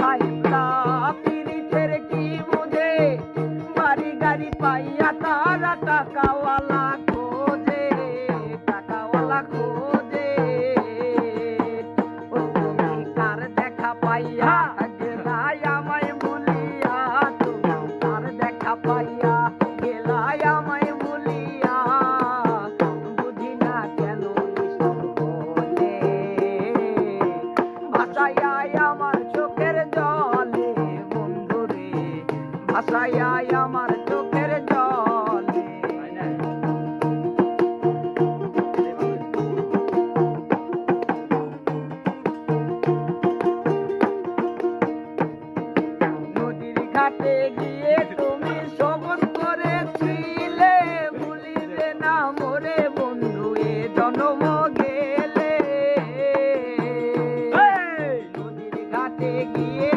সাহেবরা পিরিতের কি বুঝে, বাড়ি গাড়ি পাইয়া তারা টাকাওয়ালা খোঁজে, টাকাওয়ালা খোঁজে। ও তুমি কার দেখা পাইয়া গেলাই আমায় ভুলিয়া, তুমি কার দেখা পাইয়া গেলাই আমায় ভুলিয়া, বুঝি না কেন এসব বলে, ভাসাইয়া আমার চোখের জলে বন্ধুরে, ভাসাইয়া আমার চোখের জলে। নদীর ঘাটে গিয়ে তুমি সবুজ করেছিলে, ভুলিবে না মোরে বন্ধু এ জনম গেলে। নদীর ঘাটে গিয়ে